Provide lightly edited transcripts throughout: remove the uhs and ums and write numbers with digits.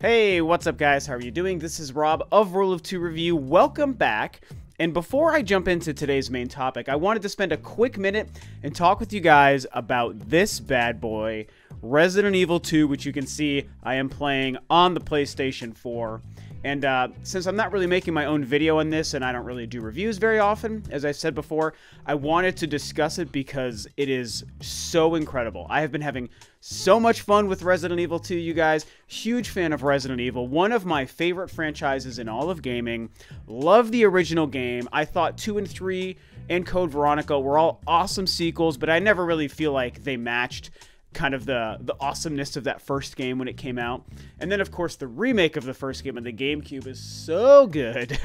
Hey, what's up guys? How are you doing? This is Rob of Rule of Two Review. Welcome back. And before I jump into today's main topic, I wanted to spend a quick minute and talk with you guys about this bad boy, Resident Evil 2, which you can see I am playing on the PlayStation 4. And since I'm not really making my own video on this and I don't really do reviews very often, as I said before, I wanted to discuss it because it is so incredible. I have been having so much fun with Resident Evil 2, you guys. Huge fan of Resident Evil. One of my favorite franchises in all of gaming. Love the original game. I thought 2 and 3 and Code Veronica were all awesome sequels, but I never really feel like they matched kind of the awesomeness of that first game when it came out. And then, of course, the remake of the first game on the GameCube is so good.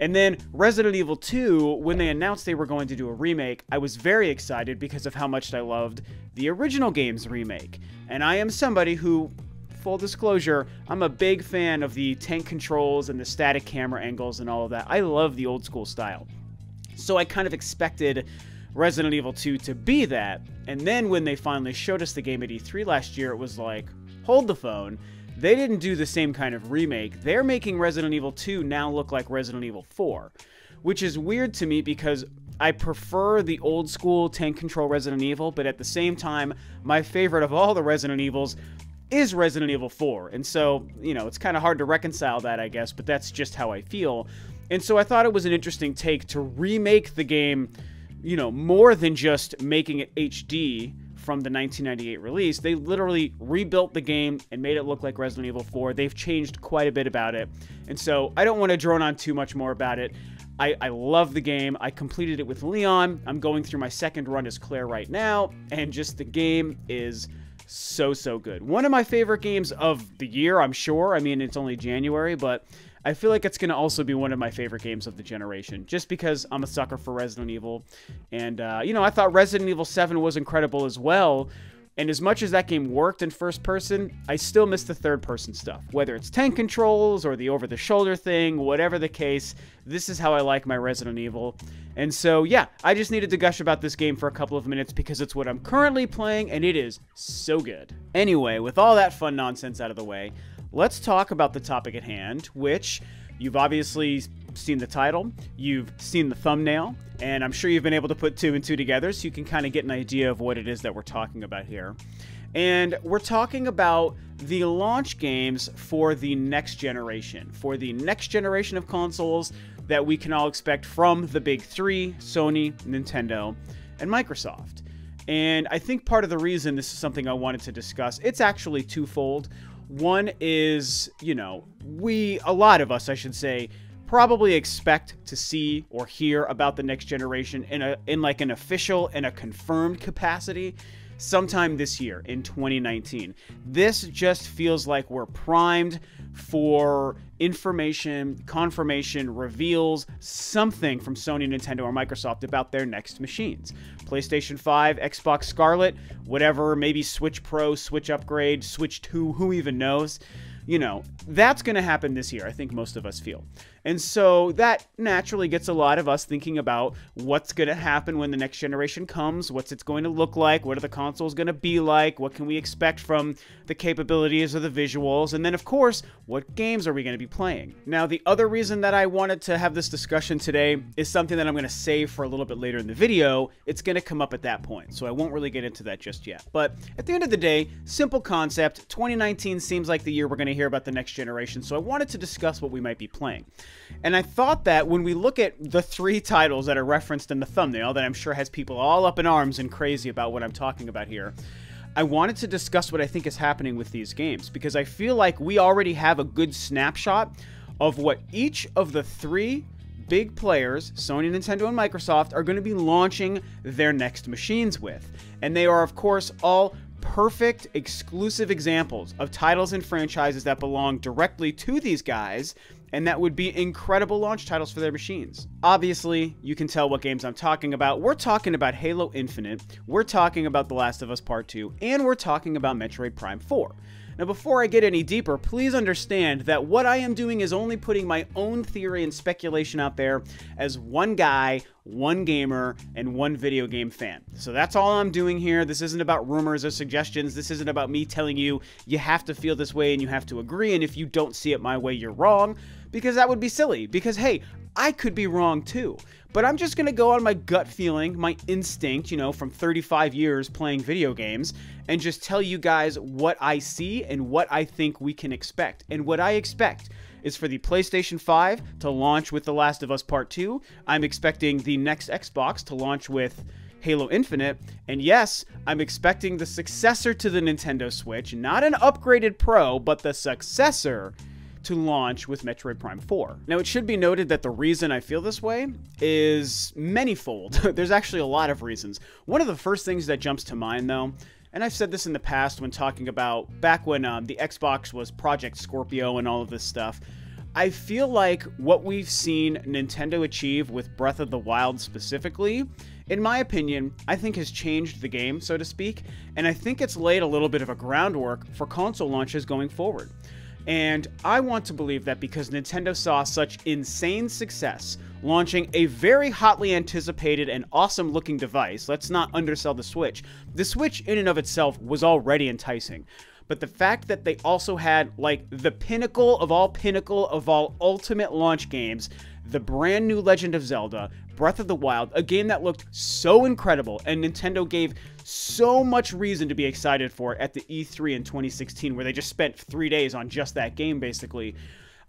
And then Resident Evil 2, when they announced they were going to do a remake, I was very excited because of how much I loved the original game's remake. And I am somebody who, full disclosure, I'm a big fan of the tank controls and the static camera angles and all of that. I love the old school style. So I kind of expected Resident Evil 2 to be that, and then when they finally showed us the game at E3 last year, it was like, hold the phone. They didn't do the same kind of remake. They're making Resident Evil 2 now look like Resident Evil 4, which is weird to me because I prefer the old school tank control Resident Evil, but at the same time, my favorite of all the Resident Evils is Resident Evil 4, and so, you know, it's kind of hard to reconcile that, I guess, but that's just how I feel. And so I thought it was an interesting take to remake the game, you know, more than just making it HD from the 1998 release. They literally rebuilt the game and made it look like Resident Evil 4. They've changed quite a bit about it. And so I don't want to drone on too much more about it. I love the game. I completed it with Leon. I'm going through my second run as Claire right now. And just the game is so good. One of my favorite games of the year, I'm sure. I mean, it's only January, but I feel like it's going to also be one of my favorite games of the generation, just because I'm a sucker for Resident Evil. And, you know, I thought Resident Evil 7 was incredible as well. And as much as that game worked in first person, I still miss the third person stuff. Whether it's tank controls or the over-the-shoulder thing, whatever the case, this is how I like my Resident Evil. And so, yeah, I just needed to gush about this game for a couple of minutes because it's what I'm currently playing, and it is so good. Anyway, with all that fun nonsense out of the way, let's talk about the topic at hand, which you've obviously seen the title, you've seen the thumbnail, and I'm sure you've been able to put 2 and 2 together so you can kind of get an idea of what it is that we're talking about here. And we're talking about the launch games for the next generation of consoles that we can all expect from the big three, Sony, Nintendo, and Microsoft. And I think part of the reason this is something I wanted to discuss, it's actually twofold. One is, you know, a lot of us, I should say, probably expect to see or hear about the next generation in like an official and a confirmed capacity sometime this year in 2019. This just feels like we're primed for information, confirmation, reveals, something from Sony, Nintendo, or Microsoft about their next machines. PlayStation 5, Xbox Scarlet, whatever, maybe Switch Pro, Switch Upgrade, Switch 2, who even knows? You know, that's going to happen this year, I think most of us feel. And so that naturally gets a lot of us thinking about what's going to happen when the next generation comes, what's it going to look like, what are the consoles going to be like, what can we expect from the capabilities or the visuals, and then, of course, what games are we going to be playing? Now, the other reason that I wanted to have this discussion today is something that I'm going to save for a little bit later in the video. It's going to come up at that point, so I won't really get into that just yet. But at the end of the day, simple concept, 2019 seems like the year we're going to hear about the next generation, so I wanted to discuss what we might be playing. And I thought that when we look at the 3 titles that are referenced in the thumbnail that I'm sure has people all up in arms and crazy about what I'm talking about here, I wanted to discuss what I think is happening with these games, because I feel like we already have a good snapshot of what each of the 3 big players, Sony, Nintendo, and Microsoft, are going to be launching their next machines with. And they are, of course, all perfect exclusive examples of titles and franchises that belong directly to these guys, and that would be incredible launch titles for their machines. Obviously, you can tell what games I'm talking about. We're talking about Halo Infinite, we're talking about The Last of Us Part 2, and we're talking about Metroid Prime 4. Now, before I get any deeper, please understand that what I am doing is only putting my own theory and speculation out there as one guy, one gamer, and one video game fan. So that's all I'm doing here. This isn't about rumors or suggestions. This isn't about me telling you you have to feel this way and you have to agree, and if you don't see it my way, you're wrong, because that would be silly. Because, hey, I could be wrong too. But I'm just going to go on my gut feeling, my instinct, you know, from 35 years playing video games, and just tell you guys what I see and what I think we can expect. And what I expect is for the PlayStation 5 to launch with The Last of Us Part 2. I'm expecting the next Xbox to launch with Halo Infinite, and yes, I'm expecting the successor to the Nintendo Switch, not an upgraded Pro, but the successor, to launch with Metroid Prime 4. Now, it should be noted that the reason I feel this way is manyfold. There's actually a lot of reasons. One of the first things that jumps to mind, though, and I've said this in the past when talking about back when the Xbox was Project Scorpio and all of this stuff, I feel like what we've seen Nintendo achieve with Breath of the Wild specifically, in my opinion, I think has changed the game, so to speak, and I think it's laid a little bit of a groundwork for console launches going forward. And I want to believe that because Nintendo saw such insane success launching a very hotly anticipated and awesome looking device, let's not undersell the Switch. The Switch in and of itself was already enticing. But the fact that they also had, like, the pinnacle of all ultimate launch games, the brand new Legend of Zelda, Breath of the Wild, a game that looked so incredible, and Nintendo gave so much reason to be excited for it at the E3 in 2016, where they just spent 3 days on just that game, basically.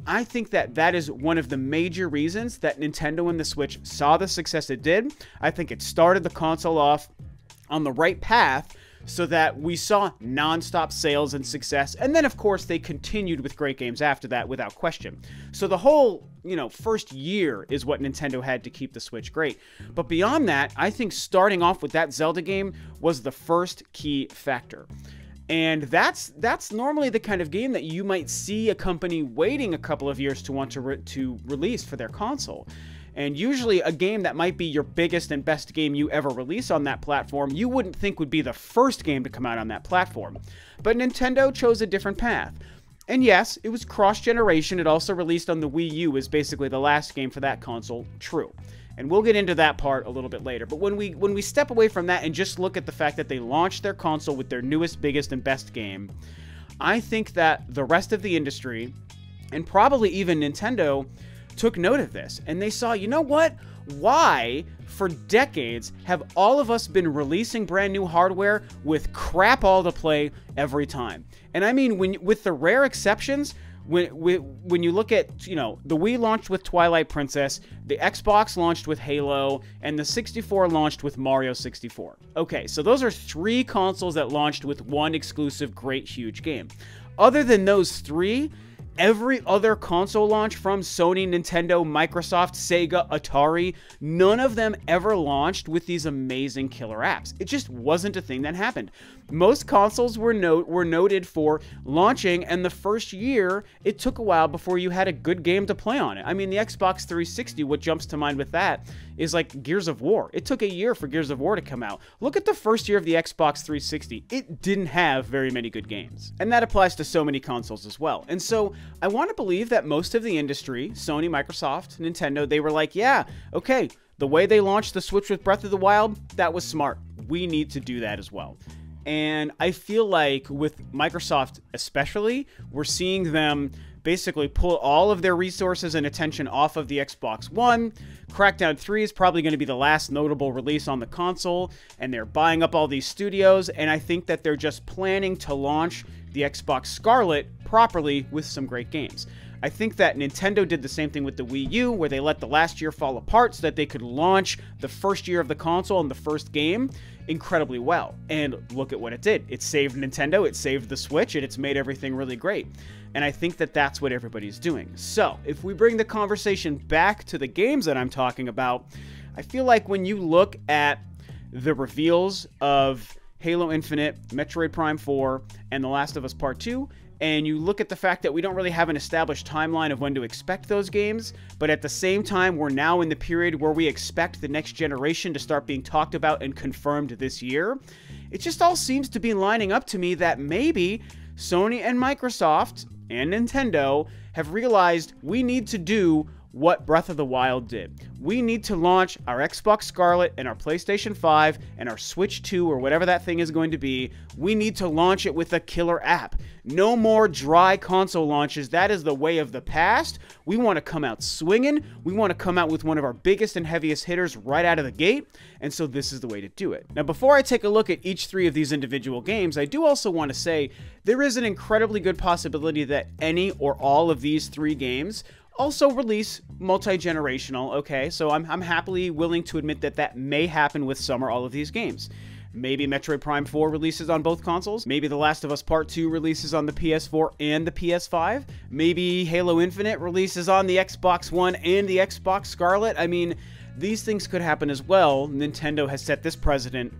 I think that that is one of the major reasons that Nintendo and the Switch saw the success it did. I think it started the console off on the right path, so that we saw non-stop sales and success, and then of course they continued with great games after that without question. So the whole, you know, first year is what Nintendo had to keep the Switch great. But beyond that, I think starting off with that Zelda game was the first key factor. And that's normally the kind of game that you might see a company waiting a couple of years to want to release for their console. And usually a game that might be your biggest and best game you ever release on that platform, you wouldn't think would be the first game to come out on that platform. But Nintendo chose a different path. And yes, it was cross-generation. It also released on the Wii U as basically the last game for that console. True. And we'll get into that part a little bit later. But when we step away from that and just look at the fact that they launched their console with their newest, biggest, and best game, I think that the rest of the industry, and probably even Nintendo, took note of this, and they saw, you know what? Why, for decades, have all of us been releasing brand new hardware with crap all to play every time? And I mean, with the rare exceptions, when you look at, you know, the Wii launched with Twilight Princess, the Xbox launched with Halo, and the 64 launched with Mario 64. Okay, so those are 3 consoles that launched with one exclusive, great, huge game. Other than those 3, every other console launch from Sony, Nintendo, Microsoft, Sega, Atari, none of them ever launched with these amazing killer apps. It just wasn't a thing that happened. Most consoles were noted for launching, and the first year, it took a while before you had a good game to play on it. I mean, the Xbox 360, what jumps to mind with that is like Gears of War. It took a year for Gears of War to come out. Look at the first year of the Xbox 360. It didn't have very many good games. And that applies to so many consoles as well. And so I want to believe that most of the industry, Sony, Microsoft, Nintendo, they were like, yeah, okay, the way they launched the Switch with Breath of the Wild, that was smart. We need to do that as well. And I feel like with Microsoft especially, we're seeing them basically pull all of their resources and attention off of the Xbox One. Crackdown 3 is probably going to be the last notable release on the console, and they're buying up all these studios, and I think that they're just planning to launch the Xbox Scarlet properly with some great games. I think that Nintendo did the same thing with the Wii U, where they let the last year fall apart so that they could launch the first year of the console and the first game incredibly well. And look at what it did. It saved Nintendo, it saved the Switch, and it's made everything really great. And I think that that's what everybody's doing. So, if we bring the conversation back to the games that I'm talking about, I feel like when you look at the reveals of Halo Infinite, Metroid Prime 4, and The Last of Us Part 2, and you look at the fact that we don't really have an established timeline of when to expect those games, but at the same time, we're now in the period where we expect the next generation to start being talked about and confirmed this year, it just all seems to be lining up to me that maybe Sony and Microsoft and Nintendo have realized we need to do what Breath of the Wild did. We need to launch our Xbox Scarlet and our PlayStation 5 and our Switch 2 or whatever that thing is going to be. We need to launch it with a killer app. No more dry console launches. That is the way of the past. We want to come out swinging. We want to come out with one of our biggest and heaviest hitters right out of the gate. And so this is the way to do it. Now, before I take a look at each three of these individual games, I do also want to say there is an incredibly good possibility that any or all of these three games also release multi-generational, okay? So I'm happily willing to admit that that may happen with some or all of these games. Maybe Metroid Prime 4 releases on both consoles. Maybe The Last of Us Part 2 releases on the PS4 and the PS5. Maybe Halo Infinite releases on the Xbox One and the Xbox Scarlet. I mean, these things could happen as well. Nintendo has set this precedent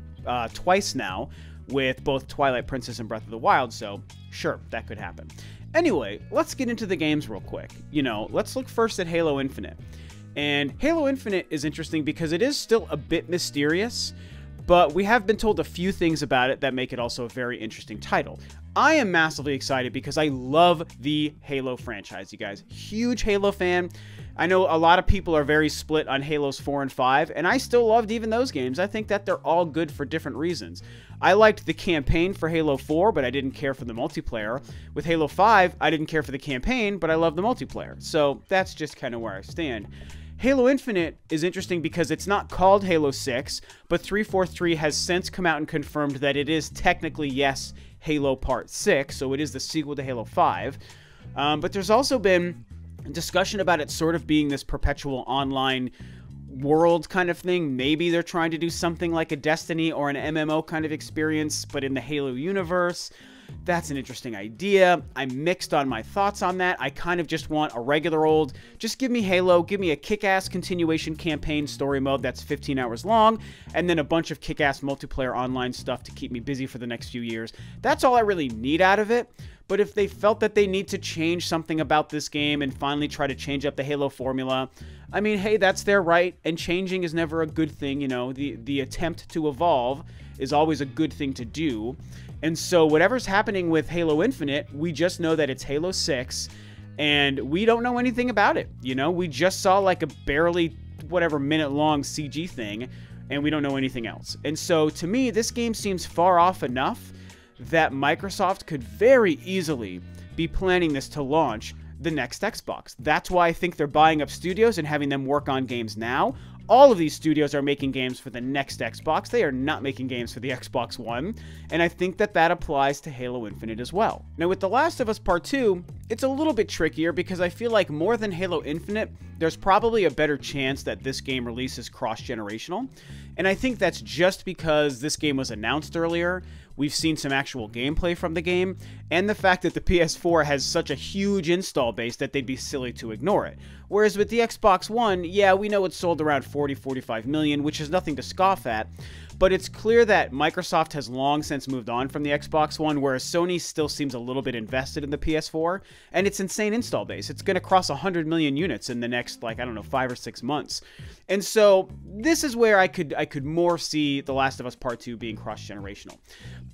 twice now with both Twilight Princess and Breath of the Wild, so sure, that could happen. Anyway, let's get into the games real quick. You know, let's look first at Halo Infinite. And Halo Infinite is interesting because it is still a bit mysterious, but we have been told a few things about it that make it also a very interesting title. I am massively excited because I love the Halo franchise, you guys. Huge Halo fan. I know a lot of people are very split on Halos 4 and 5, and I still loved even those games. I think that they're all good for different reasons. I liked the campaign for Halo 4, but I didn't care for the multiplayer. With Halo 5, I didn't care for the campaign, but I love the multiplayer. So that's just kind of where I stand. Halo Infinite is interesting because it's not called Halo 6, but 343 has since come out and confirmed that it is technically, yes, Halo Part 6, so it is the sequel to Halo 5. But there's also been discussion about it sort of being this perpetual online world kind of thing. Maybe they're trying to do something like a Destiny or an MMO kind of experience, but in the Halo universe. That's an interesting idea. I'm mixed on my thoughts on that. I kind of just want a regular old, just give me Halo, give me a kick-ass continuation campaign story mode that's 15 hours long, and then a bunch of kick-ass multiplayer online stuff to keep me busy for the next few years. That's all I really need out of it. But if they felt that they need to change something about this game and finally try to change up the Halo formula, I mean, hey, that's their right, and changing is never a good thing, you know. The attempt to evolve is always a good thing to do. And so whatever's happening with Halo Infinite, we just know that it's Halo 6, and we don't know anything about it, you know? We just saw like a barely, whatever, minute-long CG thing, and we don't know anything else. And so, to me, this game seems far off enough that Microsoft could very easily be planning this to launch the next Xbox. That's why I think they're buying up studios and having them work on games now. All of these studios are making games for the next Xbox. They are not making games for the Xbox One, and I think that that applies to Halo Infinite as well. Now, with The Last of Us Part 2, it's a little bit trickier because I feel like more than Halo Infinite, there's probably a better chance that this game releases cross-generational, and I think that's just because this game was announced earlier. We've seen some actual gameplay from the game, and the fact that the PS4 has such a huge install base that they'd be silly to ignore it. Whereas with the Xbox One, yeah, we know it's sold around 40-45 million, which is nothing to scoff at, but it's clear that Microsoft has long since moved on from the Xbox One, whereas Sony still seems a little bit invested in the PS4, and it's insane install base. It's going to cross 100 million units in the next, like, I don't know, 5 or 6 months. And so this is where I could more see The Last of Us Part 2 being cross-generational.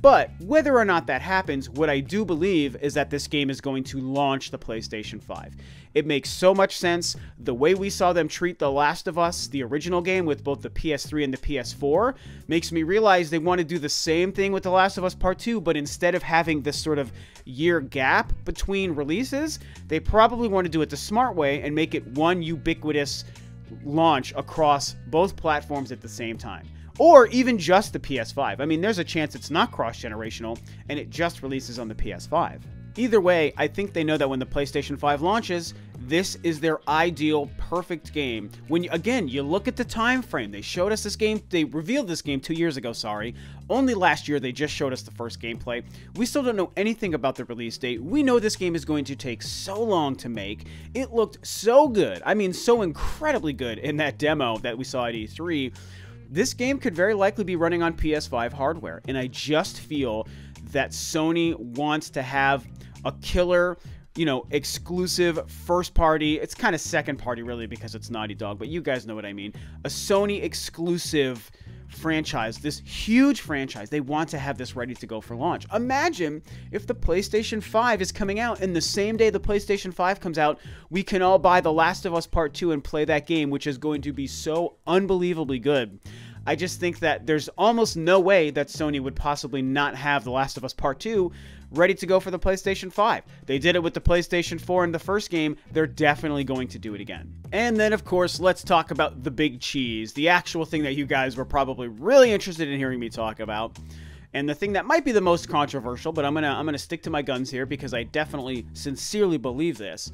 But whether or not that happens, what I do believe is that this game is going to launch the PlayStation 5. It makes so much sense. The way we saw them treat The Last of Us, the original game, with both the PS3 and the PS4, makes me realize they want to do the same thing with The Last of Us Part 2, but instead of having this sort of year gap between releases, they probably want to do it the smart way and make it one ubiquitous launch across both platforms at the same time. Or even just the PS5. I mean, there's a chance it's not cross-generational and it just releases on the PS5. Either way, I think they know that when the PlayStation 5 launches, this is their ideal, perfect game. When, again, you look at the time frame. They showed us this game, they revealed this game 2 years ago, sorry. Only last year they just showed us the first gameplay. We still don't know anything about the release date. We know this game is going to take so long to make. It looked so good. I mean, so incredibly good in that demo that we saw at E3. This game could very likely be running on PS5 hardware, and I just feel that Sony wants to have a killer, you know, exclusive first party. It's kind of second party really because it's Naughty Dog, but you guys know what I mean. A Sony exclusive franchise, this huge franchise. They want to have this ready to go for launch. Imagine if the PlayStation 5 is coming out and the same day the PlayStation 5 comes out, we can all buy The Last of Us Part 2 and play that game, which is going to be so unbelievably good. I just think that there's almost no way that Sony would possibly not have The Last of Us Part 2 ready to go for the PlayStation 5. They did it with the PlayStation 4 in the first game. They're definitely going to do it again. And then, of course, let's talk about the big cheese, the actual thing that you guys were probably really interested in hearing me talk about. And the thing that might be the most controversial, but I'm gonna stick to my guns here because I definitely sincerely believe this.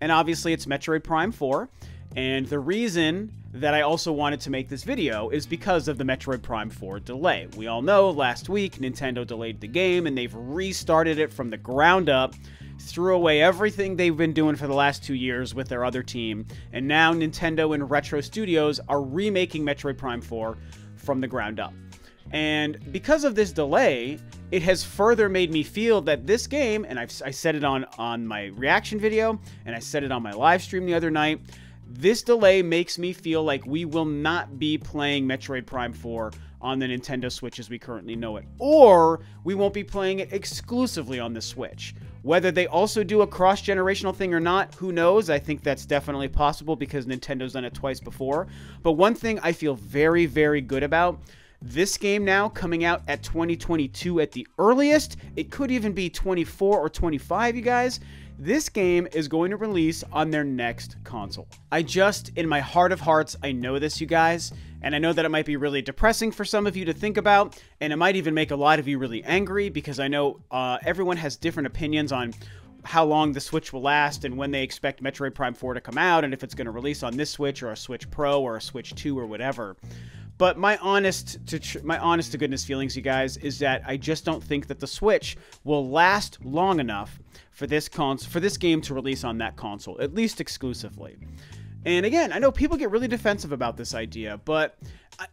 And obviously, it's Metroid Prime 4. And the reason that I also wanted to make this video is because of the Metroid Prime 4 delay. We all know last week Nintendo delayed the game and they've restarted it from the ground up, threw away everything they've been doing for the last 2 years with their other team, and now Nintendo and Retro Studios are remaking Metroid Prime 4 from the ground up. And because of this delay, it has further made me feel that this game, and I said it on my reaction video, and I said it on my live stream the other night, this delay makes me feel like we will not be playing Metroid Prime 4 on the Nintendo Switch as we currently know it. Or we won't be playing it exclusively on the Switch. Whether they also do a cross-generational thing or not, who knows? I think that's definitely possible because Nintendo's done it twice before. But one thing I feel very, very good about, this game now coming out at 2022 at the earliest, it could even be 24 or 25, you guys. This game is going to release on their next console. I just, in my heart of hearts, I know this, you guys, and I know that it might be really depressing for some of you to think about, and it might even make a lot of you really angry, because I know everyone has different opinions on how long the Switch will last and when they expect Metroid Prime 4 to come out, and if it's going to release on this Switch or a Switch Pro or a Switch 2 or whatever. But my honest to goodness feelings, you guys, is that I just don't think that the Switch will last long enough for this game to release on that console, at least exclusively. And again, I know people get really defensive about this idea, but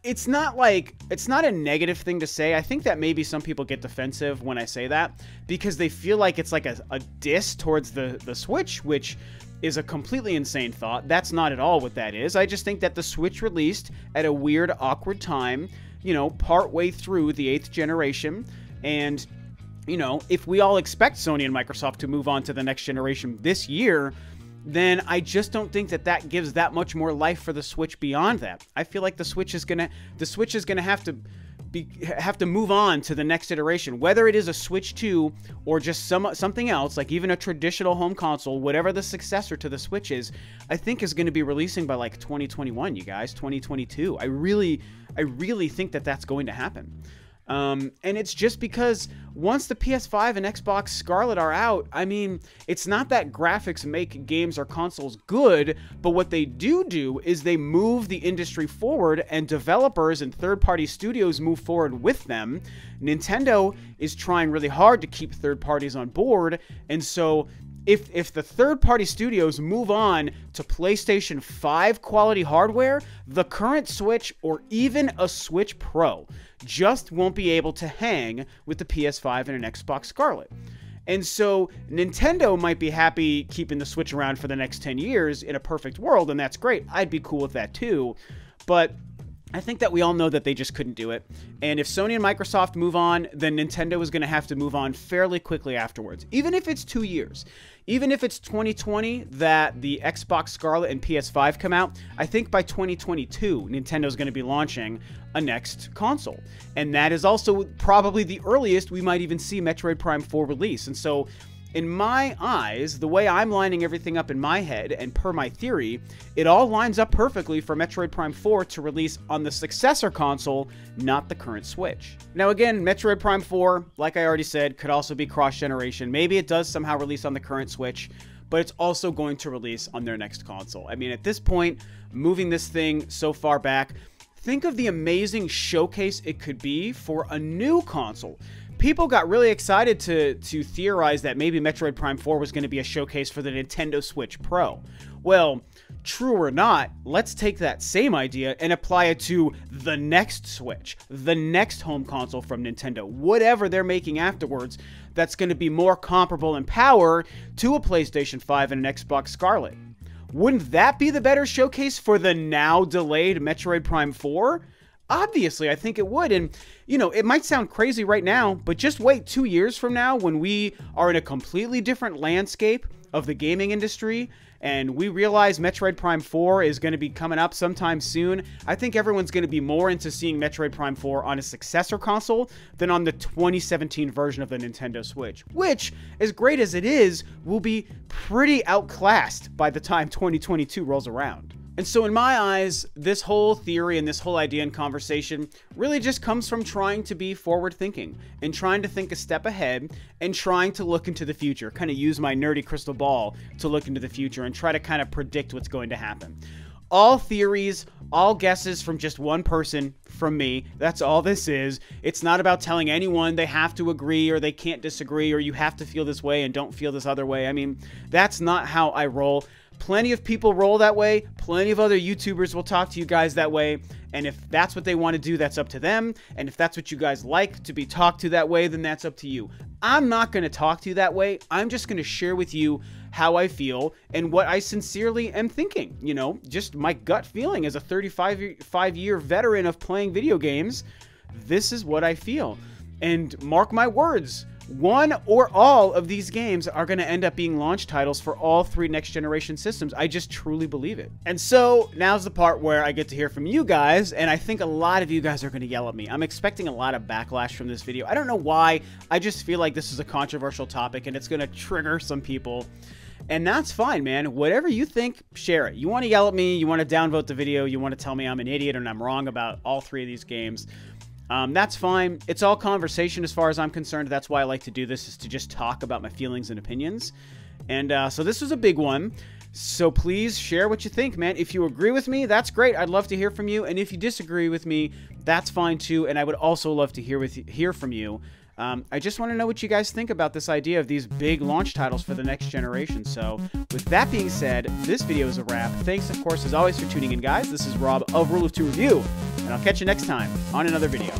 it's not a negative thing to say. I think that maybe some people get defensive when I say that because they feel like it's like a diss towards the Switch, which is a completely insane thought. That's not at all what that is. I just think that the Switch released at a weird, awkward time, you know, partway through the 8th generation, and you know, if we all expect Sony and Microsoft to move on to the next generation this year, then I just don't think that that gives that much more life for the Switch beyond that. I feel like the Switch is gonna have to move on to the next iteration, whether it is a Switch 2 or just something else, like even a traditional home console, whatever the successor to the Switch is, I think is going to be releasing by like 2021, you guys, 2022. I really think that that's going to happen. And it's just because once the PS5 and Xbox Scarlet are out, I mean, it's not that graphics make games or consoles good, but what they do is they move the industry forward, and developers and third-party studios move forward with them. Nintendo is trying really hard to keep third parties on board, and so if the third-party studios move on to PlayStation 5 quality hardware, the current Switch or even a Switch Pro just won't be able to hang with the PS5 and an Xbox Scarlet. And so Nintendo might be happy keeping the Switch around for the next 10 years in a perfect world, and that's great. I'd be cool with that too. But I think that we all know that they just couldn't do it. And if Sony and Microsoft move on, then Nintendo is going to have to move on fairly quickly afterwards. Even if it's 2 years. Even if it's 2020 that the Xbox Scarlet and PS5 come out, I think by 2022, Nintendo is going to be launching a next console. And that is also probably the earliest we might even see Metroid Prime 4 release. And so, in my eyes, the way I'm lining everything up in my head, and per my theory, it all lines up perfectly for Metroid Prime 4 to release on the successor console, not the current Switch. Now again, Metroid Prime 4, like I already said, could also be cross-generation. Maybe it does somehow release on the current Switch, but it's also going to release on their next console. I mean, at this point, moving this thing so far back, think of the amazing showcase it could be for a new console. people got really excited to theorize that maybe Metroid Prime 4 was going to be a showcase for the Nintendo Switch Pro. Well, true or not, let's take that same idea and apply it to the next Switch, the next home console from Nintendo, whatever they're making afterwards that's going to be more comparable in power to a PlayStation 5 and an Xbox Scarlet. Wouldn't that be the better showcase for the now delayed Metroid Prime 4? Obviously, I think it would. And, you know, it might sound crazy right now, but just wait 2 years from now when we are in a completely different landscape of the gaming industry and we realize Metroid Prime 4 is going to be coming up sometime soon. I think everyone's going to be more into seeing Metroid Prime 4 on a successor console than on the 2017 version of the Nintendo Switch, which, as great as it is, will be pretty outclassed by the time 2022 rolls around. And so in my eyes, this whole theory and this whole idea and conversation really just comes from trying to be forward thinking and trying to think a step ahead and trying to look into the future, kind of use my nerdy crystal ball to look into the future and try to kind of predict what's going to happen. All theories, all guesses from just one person, from me. That's all this is. It's not about telling anyone they have to agree or they can't disagree or you have to feel this way and don't feel this other way. I mean, that's not how I roll. Plenty of people roll that way. Plenty of other YouTubers will talk to you guys that way. And if that's what they want to do, that's up to them. And if that's what you guys like to be talked to that way, then that's up to you. I'm not going to talk to you that way. I'm just going to share with you how I feel and what I sincerely am thinking. You know, just my gut feeling as a 35-year veteran of playing video games. This is what I feel. And mark my words, one or all of these games are going to end up being launch titles for all 3 next-generation systems. I just truly believe it. And so, now's the part where I get to hear from you guys, and I think a lot of you guys are going to yell at me. I'm expecting a lot of backlash from this video. I don't know why. I just feel like this is a controversial topic, and it's going to trigger some people. And that's fine, man. Whatever you think, share it. You want to yell at me, you want to downvote the video, you want to tell me I'm an idiot and I'm wrong about all 3 of these games. That's fine. It's all conversation as far as I'm concerned. That's why I like to do this, is to just talk about my feelings and opinions. And so this was a big one. So please share what you think, man. If you agree with me, that's great. I'd love to hear from you. And if you disagree with me, that's fine too. And I would also love to hear from you. I just want to know what you guys think about this idea of these big launch titles for the next generation. So with that being said, this video is a wrap. Thanks, of course, as always, for tuning in, guys. This is Rob of Rule of 2 Review, and I'll catch you next time on another video.